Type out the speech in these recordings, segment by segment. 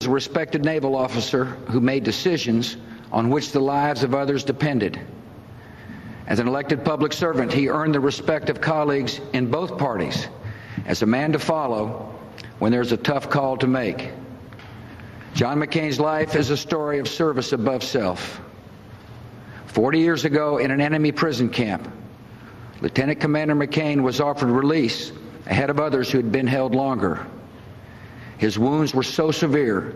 a respected naval officer who made decisions on which the lives of others depended. As an elected public servant, he earned the respect of colleagues in both parties as a man to follow when there's a tough call to make. John McCain's life is a story of service above self. 40 years ago, in an enemy prison camp, Lieutenant Commander McCain was offered release ahead of others who had been held longer. His wounds were so severe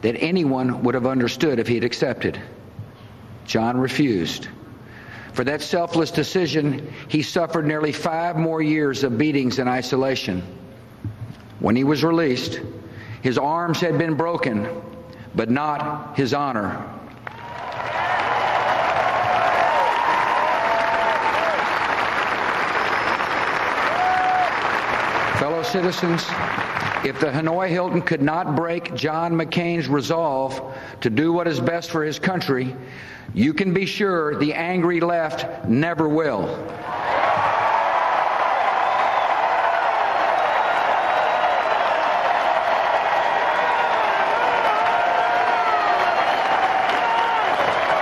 that anyone would have understood if he had accepted. John refused. For that selfless decision, he suffered nearly 5 more years of beatings and isolation. When he was released, his arms had been broken, but not his honor. Fellow citizens, if the Hanoi Hilton could not break John McCain's resolve to do what is best for his country, you can be sure the angry left never will.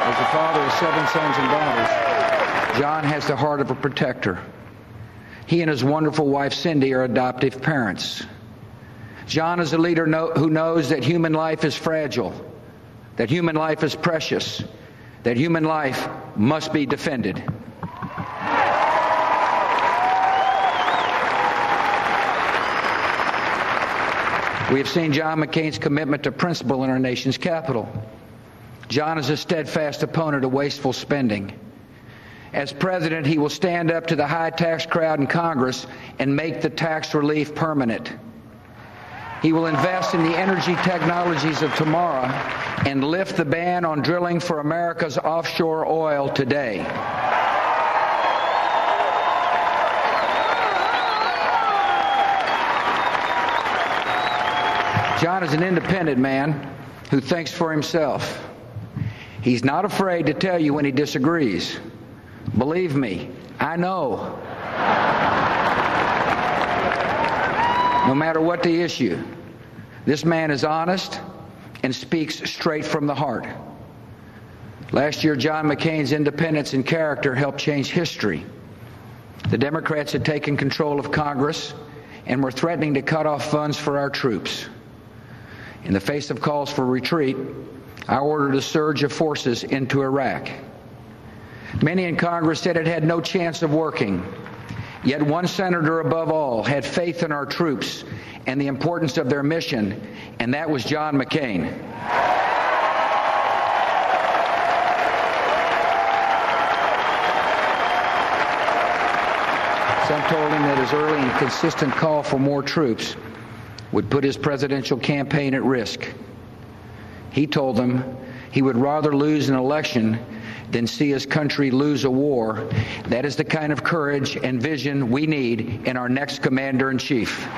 As the father of 7 sons and daughters, John has the heart of a protector. He and his wonderful wife Cindy are adoptive parents. John is a leader who knows that human life is fragile, that human life is precious, that human life must be defended. We have seen John McCain's commitment to principle in our nation's capital. John is a steadfast opponent of wasteful spending. As president, he will stand up to the high tax crowd in Congress and make the tax relief permanent. He will invest in the energy technologies of tomorrow and lift the ban on drilling for America's offshore oil today. John is an independent man who thinks for himself. He's not afraid to tell you when he disagrees. Believe me, I know. No matter what the issue, this man is honest and speaks straight from the heart. Last year, John McCain's independence and character helped change history. The Democrats had taken control of Congress and were threatening to cut off funds for our troops. In the face of calls for retreat, I ordered a surge of forces into Iraq. Many in Congress said it had no chance of working. Yet one senator above all had faith in our troops and the importance of their mission, and that was John McCain. Some told him that his early and consistent call for more troops would put his presidential campaign at risk. He told them he would rather lose an election than see his country lose a war. That is the kind of courage and vision we need in our next commander-in-chief. My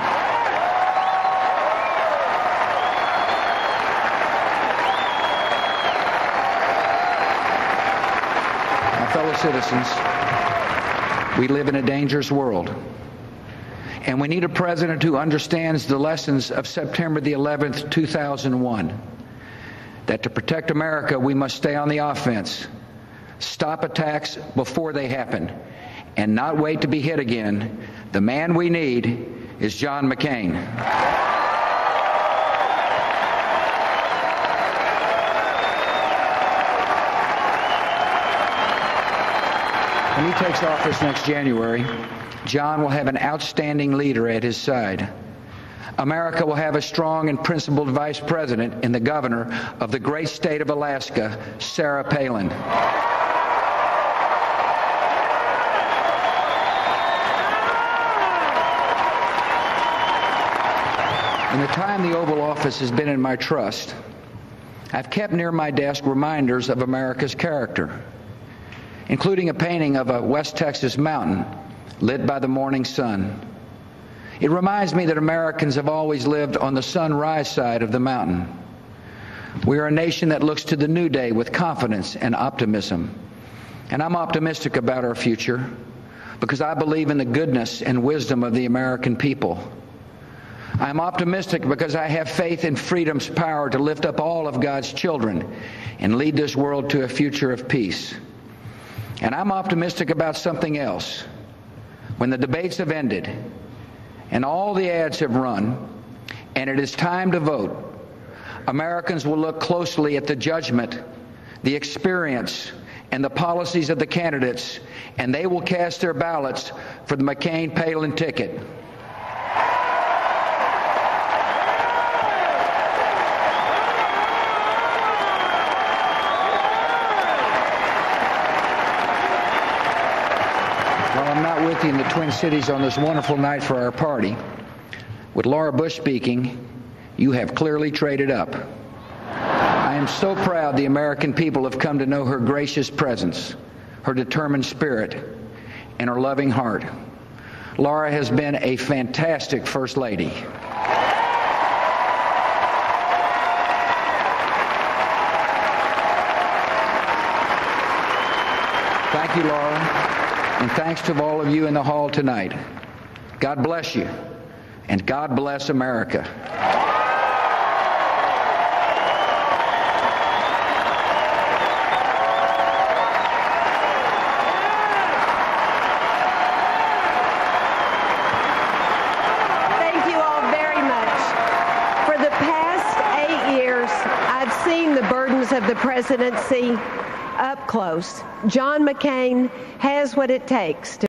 fellow citizens, we live in a dangerous world, and we need a president who understands the lessons of September the 11th, 2001, that to protect America, we must stay on the offense, stop attacks before they happen, and not wait to be hit again. The man we need is John McCain. When he takes office next January, John will have an outstanding leader at his side. America will have a strong and principled vice president in the governor of the great state of Alaska, Sarah Palin. In the time the Oval Office has been in my trust, I've kept near my desk reminders of America's character, including a painting of a West Texas mountain lit by the morning sun. It reminds me that Americans have always lived on the sunrise side of the mountain. We are a nation that looks to the new day with confidence and optimism. And I'm optimistic about our future because I believe in the goodness and wisdom of the American people. I'm optimistic because I have faith in freedom's power to lift up all of God's children and lead this world to a future of peace. And I'm optimistic about something else. When the debates have ended and all the ads have run and it is time to vote, Americans will look closely at the judgment, the experience, and the policies of the candidates, and they will cast their ballots for the McCain-Palin ticket. While I'm not with you in the Twin Cities on this wonderful night for our party, with Laura Bush speaking, you have clearly traded up. I am so proud the American people have come to know her gracious presence, her determined spirit, and her loving heart. Laura has been a fantastic First Lady. Thank you, Laura, and thanks to all of you in the hall tonight. God bless you, and God bless America. The burdens of the presidency up close. John McCain has what it takes to